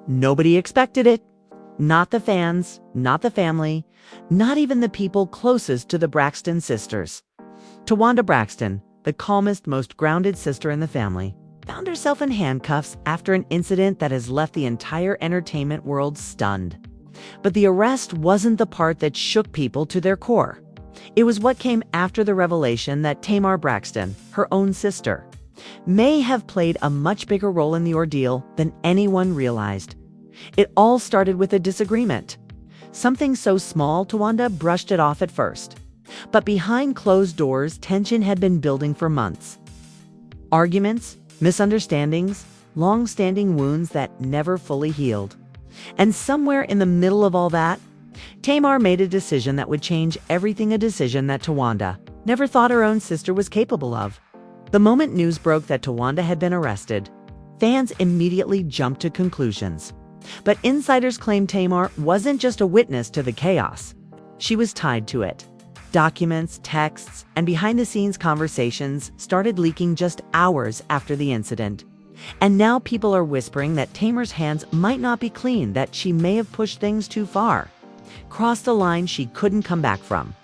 Nobody expected it. Not the fans, not the family, not even the people closest to the Braxton sisters. Towanda Braxton, the calmest, most grounded sister in the family, found herself in handcuffs after an incident that has left the entire entertainment world stunned. But the arrest wasn't the part that shook people to their core. It was what came after the revelation that Tamar Braxton, her own sister, may have played a much bigger role in the ordeal than anyone realized. It all started with a disagreement. Something so small, Towanda brushed it off at first. But behind closed doors, tension had been building for months. Arguments, misunderstandings, long-standing wounds that never fully healed. And somewhere in the middle of all that, Tamar made a decision that would change everything, a decision that Towanda never thought her own sister was capable of. The moment news broke that Towanda had been arrested, fans immediately jumped to conclusions. But insiders claimed Tamar wasn't just a witness to the chaos. She was tied to it. Documents, texts, and behind-the-scenes conversations started leaking just hours after the incident. And now people are whispering that Tamar's hands might not be clean, that she may have pushed things too far, crossed a line she couldn't come back from,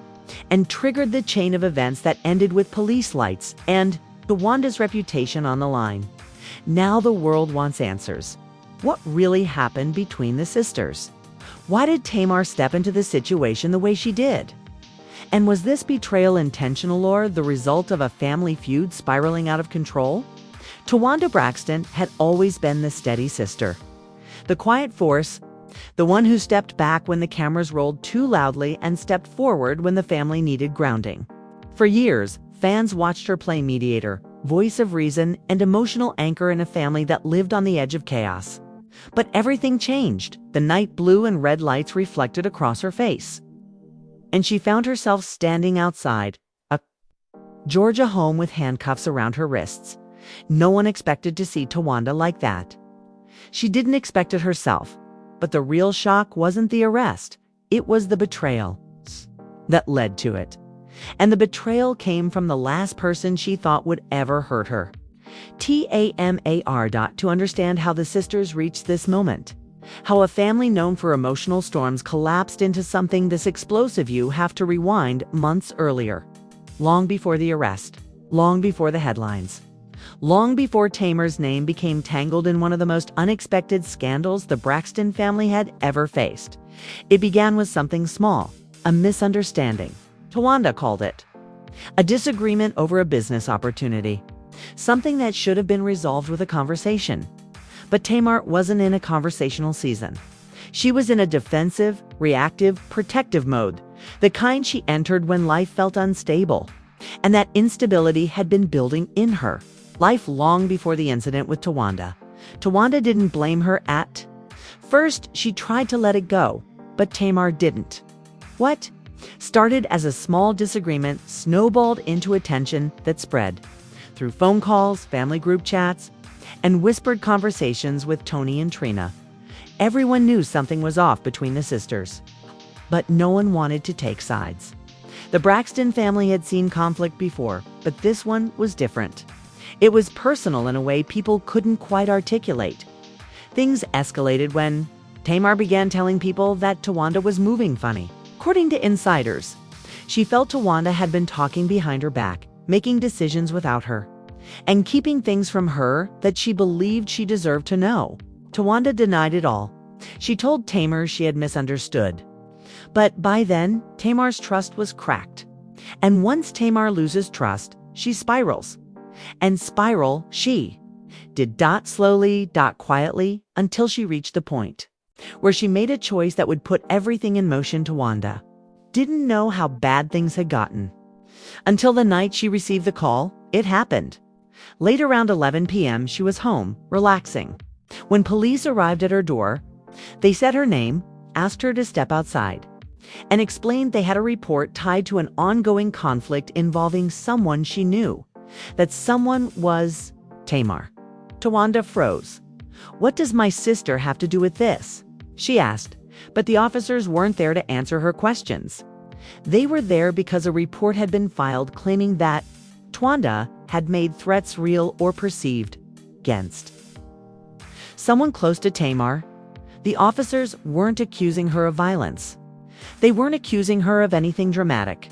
and triggered the chain of events that ended with police lights and Towanda's reputation on the line. Now the world wants answers. What really happened between the sisters? Why did Tamar step into the situation the way she did? And was this betrayal intentional or the result of a family feud spiraling out of control? Towanda Braxton had always been the steady sister, the quiet force, the one who stepped back when the cameras rolled too loudly and stepped forward when the family needed grounding. For years, fans watched her play mediator, voice of reason, and emotional anchor in a family that lived on the edge of chaos. But everything changed. The night blue and red lights reflected across her face, and she found herself standing outside a Georgia home with handcuffs around her wrists. No one expected to see Towanda like that. She didn't expect it herself. But the real shock wasn't the arrest. It was the betrayal that led to it. And the betrayal came from the last person she thought would ever hurt her. Tamar. To understand how the sisters reached this moment. How a family known for emotional storms collapsed into something this explosive, you have to rewind months earlier. Long before the arrest. Long before the headlines. Long before Tamar's name became tangled in one of the most unexpected scandals the Braxton family had ever faced. It began with something small, a misunderstanding. Towanda called it. A disagreement over a business opportunity. Something that should have been resolved with a conversation. But Tamar wasn't in a conversational season. She was in a defensive, reactive, protective mode, the kind she entered when life felt unstable. And that instability had been building in her. Life long before the incident with Towanda. Towanda didn't blame her at first. She tried to let it go, but Tamar didn't. What started as a small disagreement snowballed into a tension that spread through phone calls, family group chats, and whispered conversations with Tony and Trina. Everyone knew something was off between the sisters, but no one wanted to take sides. The Braxton family had seen conflict before, but this one was different. It was personal in a way people couldn't quite articulate. Things escalated when Tamar began telling people that Towanda was moving funny. According to insiders, she felt Towanda had been talking behind her back, making decisions without her, and keeping things from her that she believed she deserved to know. Towanda denied it all. She told Tamar she had misunderstood. But by then, Tamar's trust was cracked. And once Tamar loses trust, she spirals. And spiral she did. Slowly, quietly, until she reached the point where she made a choice that would put everything in motion. Towanda didn't know how bad things had gotten until the night she received the call. It happened. Late around 11 p.m., she was home, relaxing. When police arrived at her door, they said her name, asked her to step outside, and explained they had a report tied to an ongoing conflict involving someone she knew. That someone was Tamar. Towanda froze. "What does my sister have to do with this?" she asked, but the officers weren't there to answer her questions. They were there because a report had been filed claiming that Towanda had made threats, real or perceived, against someone close to Tamar, The officers weren't accusing her of violence. They weren't accusing her of anything dramatic.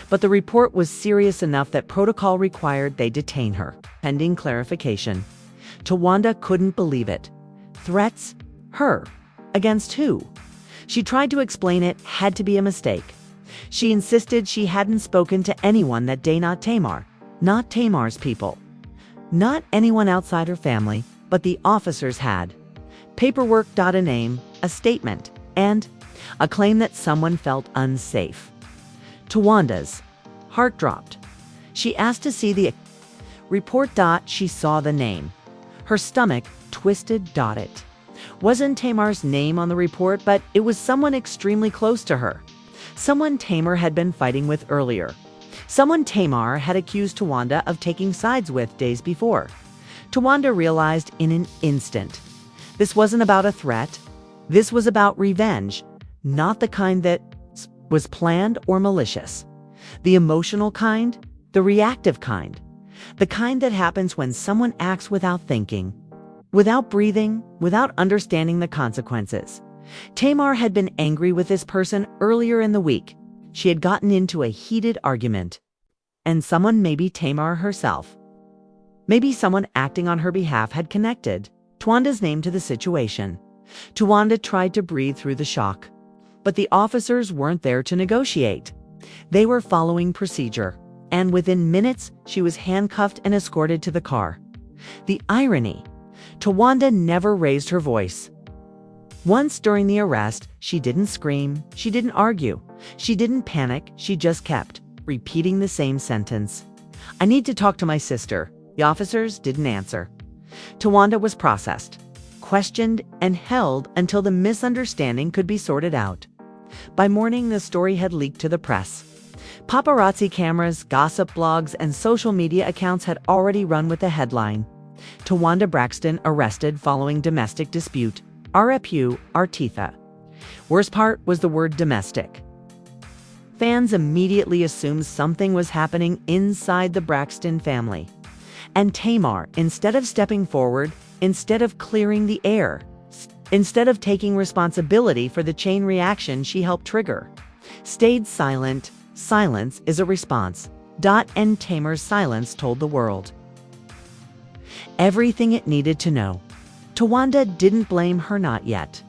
But the report was serious enough that protocol required they detain her, pending clarification. Towanda couldn't believe it. Threats? Her? Against who? She tried to explain it had to be a mistake. She insisted she hadn't spoken to anyone that day, not Tamar, not Tamar's people. Not anyone outside her family, but the officers had. Paperwork, a name, a statement, and a claim that someone felt unsafe. Towanda's heart dropped. She asked to see the report. She saw the name. Her stomach twisted. It wasn't Tamar's name on the report, but it was someone extremely close to her. Someone Tamar had been fighting with earlier. Someone Tamar had accused Towanda of taking sides with days before. Towanda realized in an instant. This wasn't about a threat. This was about revenge, not the kind that was planned or malicious. The emotional kind, the reactive kind, the kind that happens when someone acts without thinking, without breathing, without understanding the consequences. Tamar had been angry with this person earlier in the week. She had gotten into a heated argument. And someone, maybe Tamar herself, maybe someone acting on her behalf, had connected Towanda's name to the situation. Towanda tried to breathe through the shock. But the officers weren't there to negotiate. They were following procedure. And within minutes, she was handcuffed and escorted to the car. The irony. Towanda never raised her voice. Once during the arrest, she didn't scream, she didn't argue, she didn't panic, she just kept repeating the same sentence. "I need to talk to my sister." The officers didn't answer. Towanda was processed, questioned, and held until the misunderstanding could be sorted out. By morning, the story had leaked to the press. Paparazzi cameras, gossip blogs, and social media accounts had already run with the headline, "Towanda Braxton arrested following domestic dispute. RFU Artitha." Worst part was the word domestic. Fans immediately assumed something was happening inside the Braxton family. And Tamar, instead of stepping forward, instead of clearing the air, instead of taking responsibility for the chain reaction she helped trigger, stayed silent. Silence is a response. And Tamar's silence told the world everything it needed to know. Towanda didn't blame her, not yet.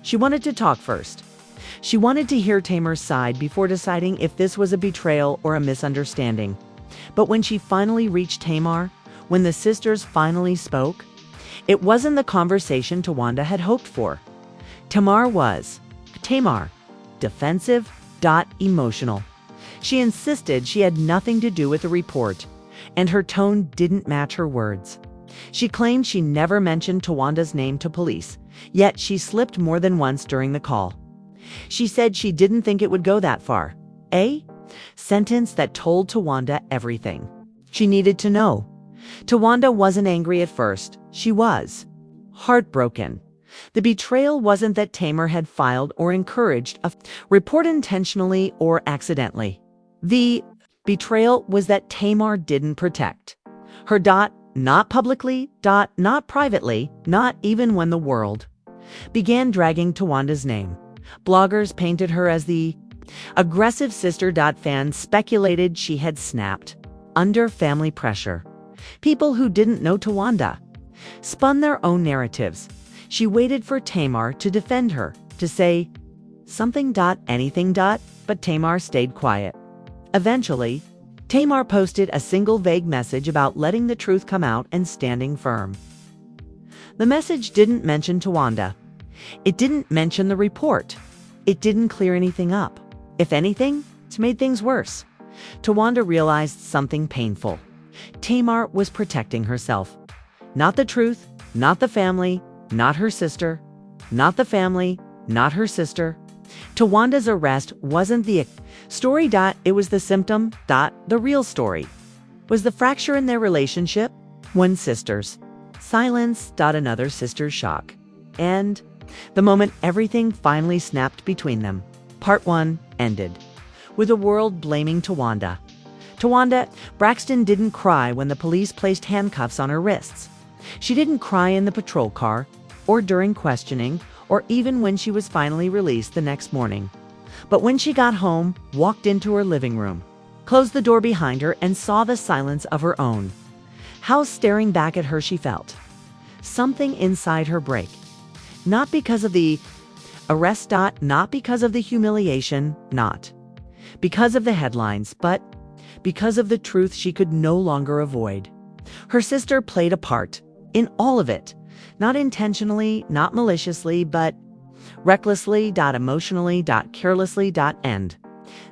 She wanted to talk first. She wanted to hear Tamar's side before deciding if this was a betrayal or a misunderstanding. But when she finally reached Tamar, when the sisters finally spoke, it wasn't the conversation Towanda had hoped for. Tamar, defensive, emotional. She insisted she had nothing to do with the report, and her tone didn't match her words. She claimed she never mentioned Towanda's name to police, yet she slipped more than once during the call. She said she didn't think it would go that far. A sentence that told Towanda everything she needed to know. Towanda wasn't angry at first. She was heartbroken. The betrayal wasn't that Tamar had filed or encouraged a report intentionally or accidentally. The betrayal was that Tamar didn't protect her. Not publicly, not privately, not even when the world began dragging Towanda's name. Bloggers painted her as the aggressive sister. Fans speculated she had snapped under family pressure. People who didn't know Towanda spun their own narratives. She waited for Tamar to defend her, to say something. Anything. But Tamar stayed quiet. Eventually, Tamar posted a single vague message about letting the truth come out and standing firm. The message didn't mention Towanda. It didn't mention the report. It didn't clear anything up. If anything, it made things worse. Towanda realized something painful. Tamar was protecting herself. Not the truth, not the family, not her sister. Not the family, not her sister. Towanda's arrest wasn't the story. It was the symptom. The real story was the fracture in their relationship. One sister's silence. Another sister's shock. And the moment everything finally snapped between them. Part 1 ended with the world blaming Towanda. Towanda Braxton didn't cry when the police placed handcuffs on her wrists. She didn't cry in the patrol car, or during questioning, or even when she was finally released the next morning. But when she got home, walked into her living room, closed the door behind her, and saw the silence of her own house staring back at her, she felt something inside her break. Not because of the arrest, not because of the humiliation, not because of the headlines, but because of the truth she could no longer avoid. Her sister played a part in all of it, not intentionally, not maliciously, but recklessly, emotionally, carelessly, and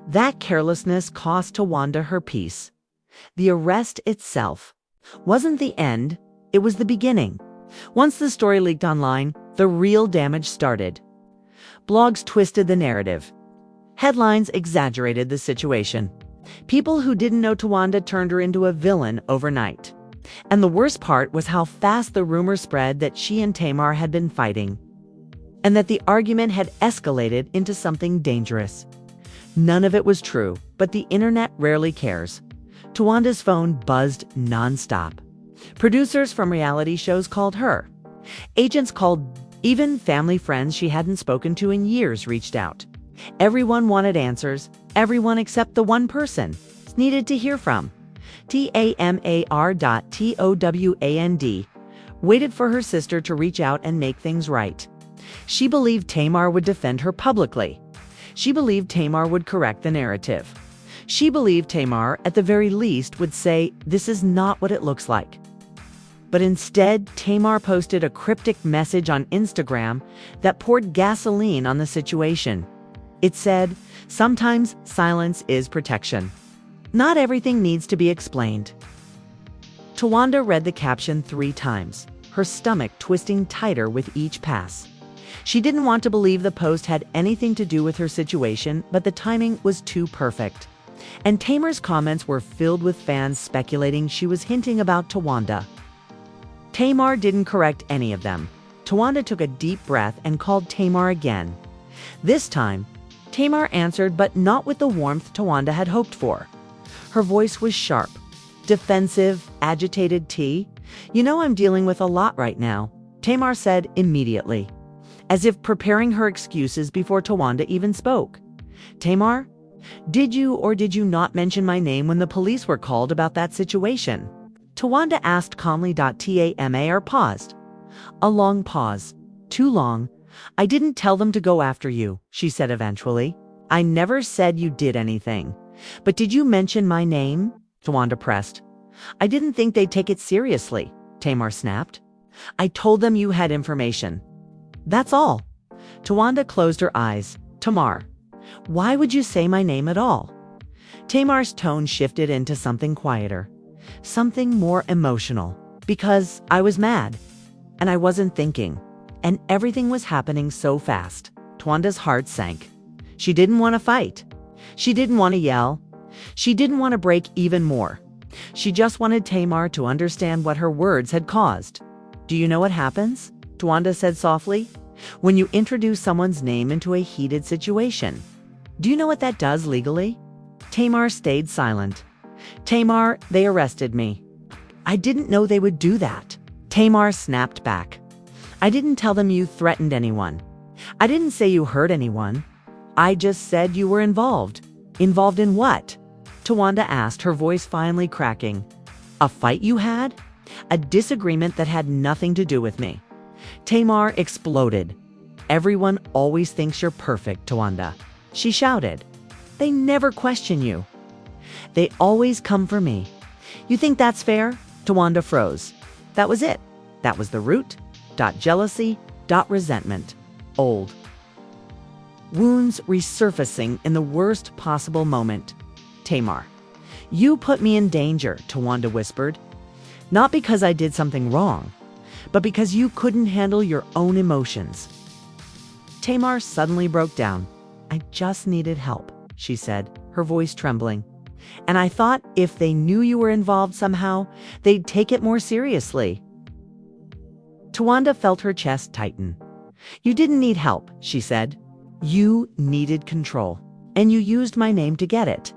that carelessness cost Towanda her peace. The arrest itself wasn't the end, it was the beginning. Once the story leaked online, the real damage started. Blogs twisted the narrative. Headlines exaggerated the situation. People who didn't know Towanda turned her into a villain overnight. And the worst part was how fast the rumor spread that she and Tamar had been fighting, and that the argument had escalated into something dangerous. None of it was true, but the internet rarely cares. Towanda's phone buzzed nonstop. Producers from reality shows called her. Agents called. Even family friends she hadn't spoken to in years reached out. Everyone wanted answers. Everyone except the one person needed to hear from. Tamar.Towand waited for her sister to reach out and make things right. She believed Tamar would defend her publicly. She believed Tamar would correct the narrative. She believed Tamar, at the very least, would say, "This is not what it looks like." But instead, Tamar posted a cryptic message on Instagram that poured gasoline on the situation. It said, "Sometimes silence is protection. Not everything needs to be explained." Towanda read the caption 3 times, her stomach twisting tighter with each pass. She didn't want to believe the post had anything to do with her situation, but the timing was too perfect. And Tamar's comments were filled with fans speculating she was hinting about Towanda. Tamar didn't correct any of them. Towanda took a deep breath and called Tamar again. This time, Tamar answered, but not with the warmth Towanda had hoped for. Her voice was sharp, defensive, agitated. "You know, I'm dealing with a lot right now," Tamar said immediately, as if preparing her excuses before Towanda even spoke. "Tamar, did you or did you not mention my name when the police were called about that situation?" Towanda asked calmly. Tamar paused. A long pause. Too long. "I didn't tell them to go after you," she said eventually. "I never said you did anything. But did you mention my name?" Towanda pressed. "I didn't think they'd take it seriously," Tamar snapped. "I told them you had information. That's all." Towanda closed her eyes. "Tamar, why would you say my name at all?" Tamar's tone shifted into something quieter, something more emotional. "Because I was mad, and I wasn't thinking, and everything was happening so fast." Towanda's heart sank. She didn't want to fight. She didn't want to yell. She didn't want to break even more. She just wanted Tamar to understand what her words had caused. "Do you know what happens?" Towanda said softly. "When you introduce someone's name into a heated situation. Do you know what that does legally?" Tamar stayed silent. "Tamar, they arrested me." "I didn't know they would do that." Tamar snapped back. "I didn't tell them you threatened anyone. I didn't say you hurt anyone. I just said you were involved." "Involved in what?" Towanda asked, her voice finally cracking. "A fight you had? A disagreement that had nothing to do with me." Tamar exploded. "Everyone always thinks you're perfect, Towanda," she shouted. "They never question you. They always come for me. You think that's fair?" Towanda froze. That was it. That was the root. Jealousy. Resentment. Old wounds resurfacing in the worst possible moment. "Tamar, you put me in danger," Towanda whispered. "Not because I did something wrong, but because you couldn't handle your own emotions." Tamar suddenly broke down. "I just needed help," she said, her voice trembling. "And I thought if they knew you were involved somehow, they'd take it more seriously." Towanda felt her chest tighten. "You didn't need help," she said. "You needed control, and you used my name to get it."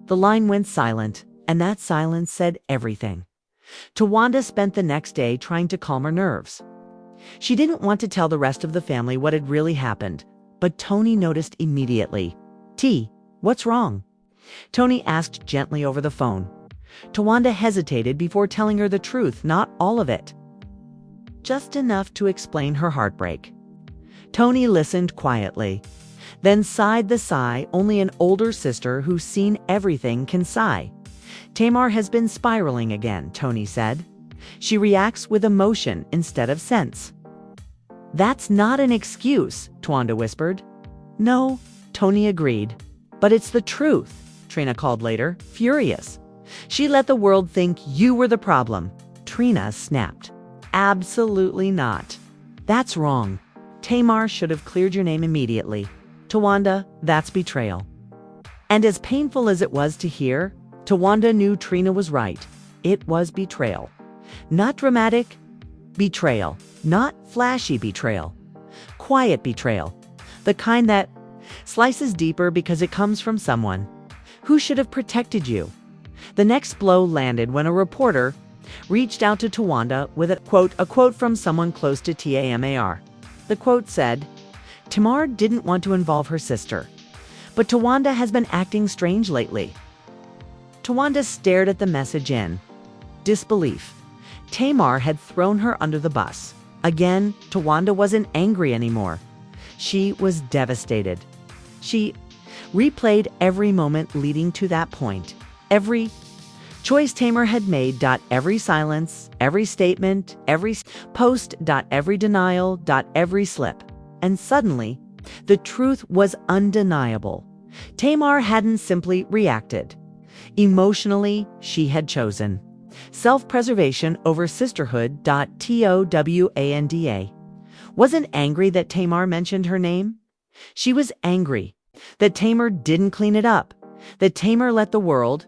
The line went silent, and that silence said everything. Towanda spent the next day trying to calm her nerves. She didn't want to tell the rest of the family what had really happened, but Tony noticed immediately. "T, what's wrong?" Tony asked gently over the phone. Towanda hesitated before telling her the truth, not all of it. Just enough to explain her heartbreak. Tony listened quietly, then sighed the sigh only an older sister who's seen everything can sigh. "Tamar has been spiraling again," Tony said. "She reacts with emotion instead of sense." "That's not an excuse," Towanda whispered. "No," Tony agreed. "But it's the truth," Trina called later, furious. "She let the world think you were the problem." Trina snapped. "Absolutely not. That's wrong. Tamar should have cleared your name immediately. Towanda, that's betrayal." And as painful as it was to hear, Towanda knew Trina was right. It was betrayal. Not dramatic betrayal, not flashy betrayal. Quiet betrayal. The kind that slices deeper because it comes from someone who should have protected you. The next blow landed when a reporter reached out to Towanda with a quote from someone close to Tamar. The quote said, "Tamar didn't want to involve her sister, but Towanda has been acting strange lately." Towanda stared at the message in disbelief. Tamar had thrown her under the bus. Again, Towanda wasn't angry anymore. She was devastated. She replayed every moment leading to that point. Every choice Tamar had made. Every silence, every statement, every post. Every denial. Every slip. And suddenly, the truth was undeniable. Tamar hadn't simply reacted. Emotionally, she had chosen self-preservation over sisterhood. Towanda wasn't angry that Tamar mentioned her name. She was angry that Tamar didn't clean it up, that Tamar let the world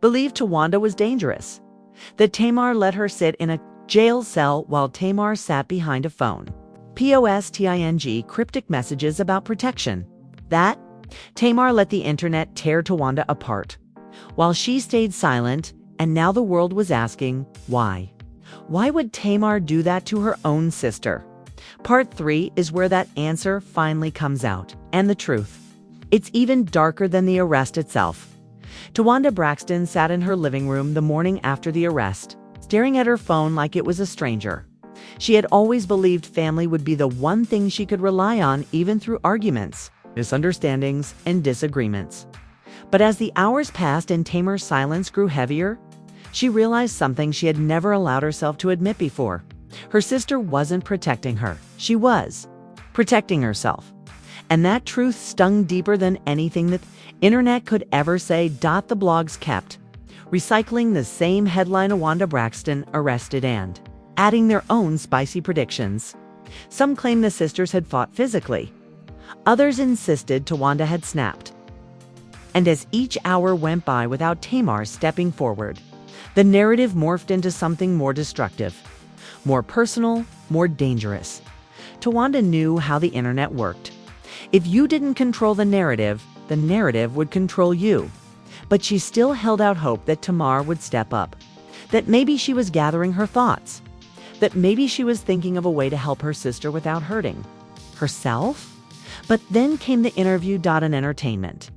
believe Towanda was dangerous, that Tamar let her sit in a jail cell while Tamar sat behind a phone. POSTING cryptic messages about protection. That Tamar let the internet tear Towanda apart, while she stayed silent, and now the world was asking, why? Why would Tamar do that to her own sister? Part 3 is where that answer finally comes out, and the truth. It's even darker than the arrest itself. Towanda Braxton sat in her living room the morning after the arrest, staring at her phone like it was a stranger. She had always believed family would be the one thing she could rely on even through arguments, misunderstandings, and disagreements. But as the hours passed and Tamar's silence grew heavier, she realized something she had never allowed herself to admit before. Her sister wasn't protecting her. She was protecting herself. And that truth stung deeper than anything the internet could ever say. The blogs kept recycling the same headline: Towanda Braxton arrested, and adding their own spicy predictions. Some claimed the sisters had fought physically. Others insisted Towanda had snapped. And as each hour went by without Tamar stepping forward, the narrative morphed into something more destructive, more personal, more dangerous. Towanda knew how the internet worked. If you didn't control the narrative would control you. But she still held out hope that Tamar would step up, that maybe she was gathering her thoughts, that maybe she was thinking of a way to help her sister without hurting herself. But then came the interview. An entertainment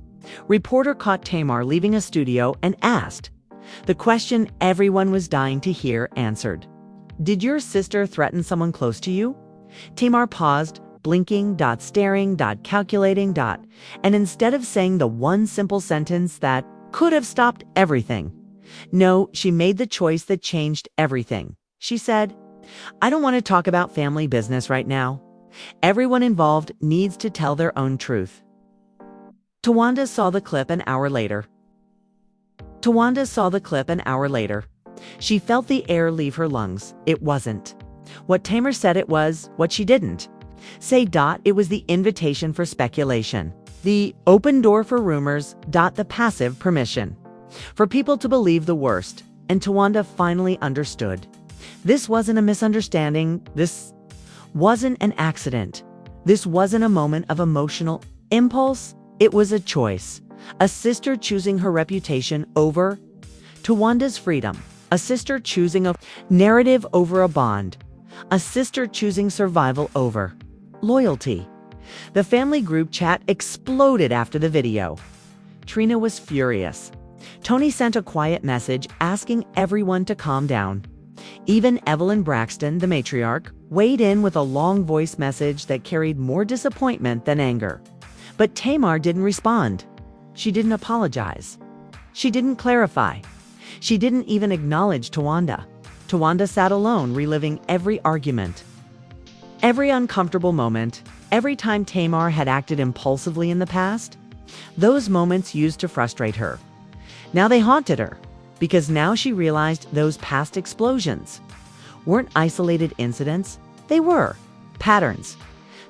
reporter caught Tamar leaving a studio and asked the question everyone was dying to hear answered. "Did your sister threaten someone close to you?" Tamar paused, blinking, staring, calculating, and instead of saying the one simple sentence that could have stopped everything, no, she made the choice that changed everything. She said, "I don't want to talk about family business right now. Everyone involved needs to tell their own truth." Towanda saw the clip an hour later. She felt the air leave her lungs. It wasn't what Tamar said it was, what she didn't say. It was the invitation for speculation, the open door for rumors. The passive permission for people to believe the worst. And Towanda finally understood. This wasn't a misunderstanding. This wasn't an accident. This wasn't a moment of emotional impulse. It was a choice. A sister choosing her reputation over Towanda's freedom. A sister choosing a narrative over a bond. A sister choosing survival over loyalty. The family group chat exploded after the video. Trina was furious. Tony sent a quiet message asking everyone to calm down. Even Evelyn Braxton, the matriarch, weighed in with a long voice message that carried more disappointment than anger. But Tamar didn't respond. She didn't apologize. She didn't clarify. She didn't even acknowledge Towanda. Towanda sat alone, reliving every argument, every uncomfortable moment, every time Tamar had acted impulsively in the past. Those moments used to frustrate her. Now they haunted her, because now she realized those past explosions weren't isolated incidents. They were patterns.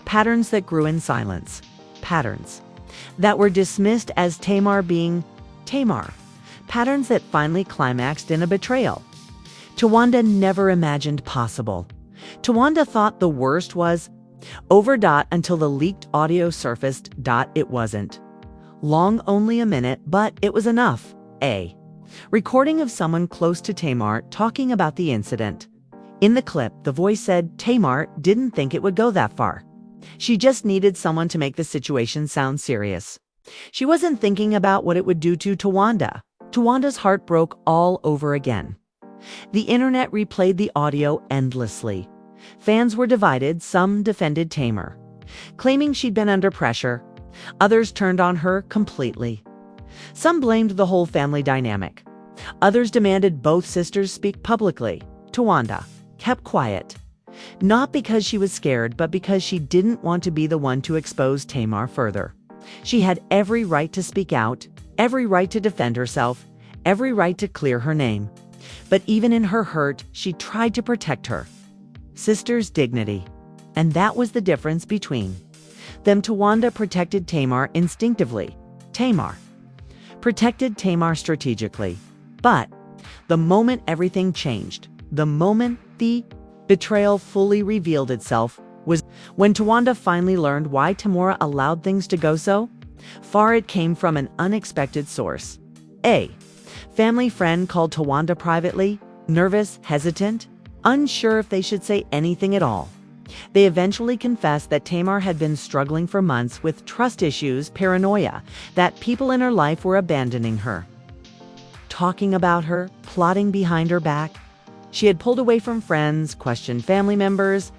Patterns that grew in silence. Patterns that were dismissed as Tamar being Tamar. Patterns that finally climaxed in a betrayal Towanda never imagined possible. Towanda thought the worst was over. Until the leaked audio surfaced. It wasn't long, only a minute, but it was enough. A recording of someone close to Tamar talking about the incident. In the clip, the voice said Tamar didn't think it would go that far. She just needed someone to make the situation sound serious. She wasn't thinking about what it would do to Towanda. Towanda's heart broke all over again. The internet replayed the audio endlessly. Fans were divided. Some defended Tamar, claiming she'd been under pressure. Others turned on her completely. Some blamed the whole family dynamic. Others demanded both sisters speak publicly. Towanda kept quiet, not because she was scared, but because she didn't want to be the one to expose Tamar further. She had every right to speak out, every right to defend herself, every right to clear her name. But even in her hurt, she tried to protect her sister's dignity. And that was the difference between them. Towanda protected Tamar instinctively. Tamar protected Tamar strategically. But the moment everything changed, the moment the betrayal fully revealed itself, was when Towanda finally learned why Tamora allowed things to go so far. It came from an unexpected source. A family friend called Towanda privately, nervous, hesitant, unsure if they should say anything at all. They eventually confessed that Tamar had been struggling for months with trust issues, paranoia, that people in her life were abandoning her, talking about her, plotting behind her back. She had pulled away from friends, questioned family members,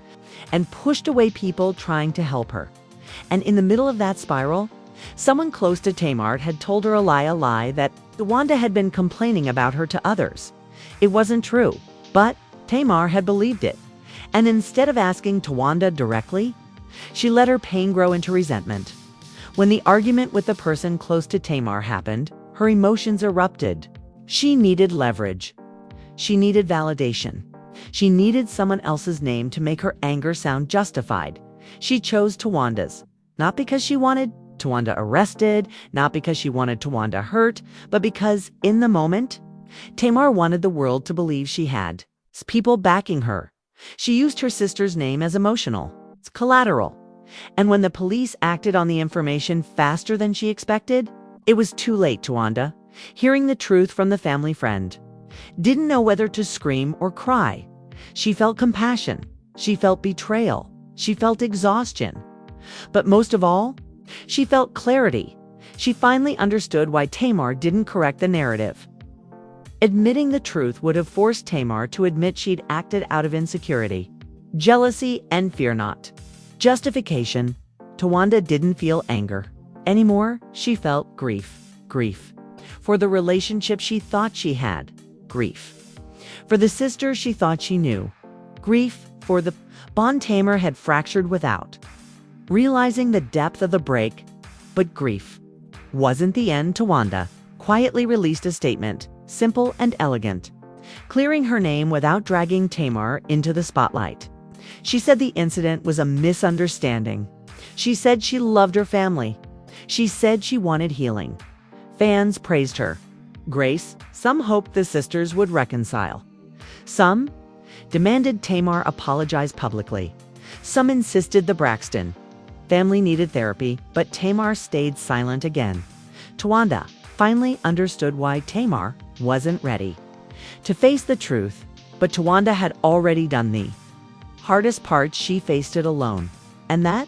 and pushed away people trying to help her. And in the middle of that spiral, someone close to Tamar had told her a lie that Towanda had been complaining about her to others. It wasn't true, but Tamar had believed it. And instead of asking Towanda directly, she let her pain grow into resentment. When the argument with the person close to Tamar happened, her emotions erupted. She needed leverage. She needed validation. She needed someone else's name to make her anger sound justified. She chose Towanda's, not because she wanted Towanda arrested, not because she wanted Towanda hurt, but because, in the moment, Tamar wanted the world to believe she had people backing her. She used her sister's name as emotional, collateral. And when the police acted on the information faster than she expected, it was too late. Towanda, hearing the truth from the family friend, didn't know whether to scream or cry. She felt compassion. She felt betrayal. She felt exhaustion. But most of all, she felt clarity. She finally understood why Tamar didn't correct the narrative. Admitting the truth would have forced Tamar to admit she'd acted out of insecurity, jealousy, and fear, not justification. Towanda didn't feel anger anymore. She felt grief. Grief for the relationship she thought she had. Grief for the sister she thought she knew. Grief for the bond Tamar had fractured without realizing the depth of the break. But grief wasn't the end. Towanda quietly released a statement, simple and elegant, clearing her name without dragging Tamar into the spotlight. She said the incident was a misunderstanding. She said she loved her family. She said she wanted healing. Fans praised her grace. Some hoped the sisters would reconcile. Some demanded Tamar apologize publicly. Some insisted the Braxton family needed therapy, but Tamar stayed silent again. Towanda finally understood why Tamar wasn't ready to face the truth, but Towanda had already done the Hardest part, she faced it alone. And that?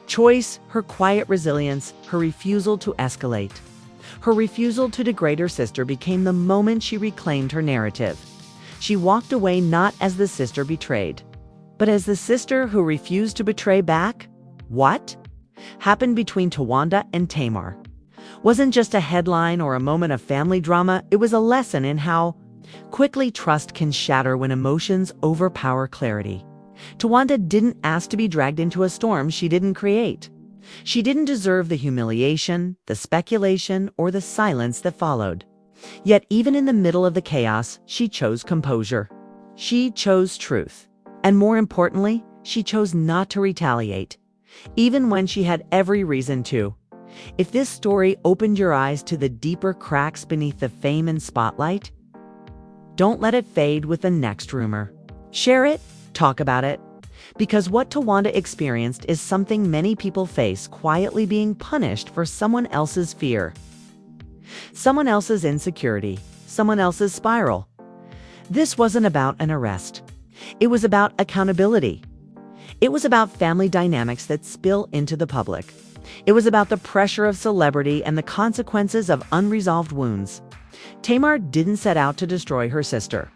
Choice, her quiet resilience, her refusal to escalate. Her refusal to degrade her sister became the moment she reclaimed her narrative. She walked away not as the sister betrayed, but as the sister who refused to betray back. What happened between Towanda and Tamar wasn't just a headline or a moment of family drama, it was a lesson in how quickly trust can shatter when emotions overpower clarity. Towanda didn't ask to be dragged into a storm she didn't create. She didn't deserve the humiliation, the speculation, or the silence that followed. Yet even in the middle of the chaos, she chose composure. She chose truth. And more importantly, she chose not to retaliate, even when she had every reason to. If this story opened your eyes to the deeper cracks beneath the fame and spotlight, don't let it fade with the next rumor. Share it, talk about it, because what Towanda experienced is something many people face, quietly being punished for someone else's fear, someone else's insecurity, someone else's spiral. This wasn't about an arrest. It was about accountability. It was about family dynamics that spill into the public. It was about the pressure of celebrity and the consequences of unresolved wounds. Tamar didn't set out to destroy her sister,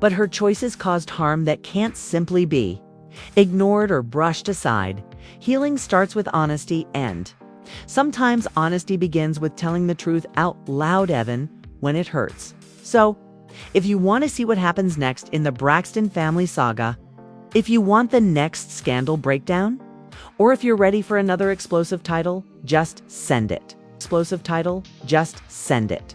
but her choices caused harm that can't simply be ignored or brushed aside. Healing starts with honesty, and sometimes honesty begins with telling the truth out loud, Evan, when it hurts. So, if you want to see what happens next in the Braxton family saga, if you want the next scandal breakdown, or if you're ready for another explosive title, just send it. Explosive title, just send it.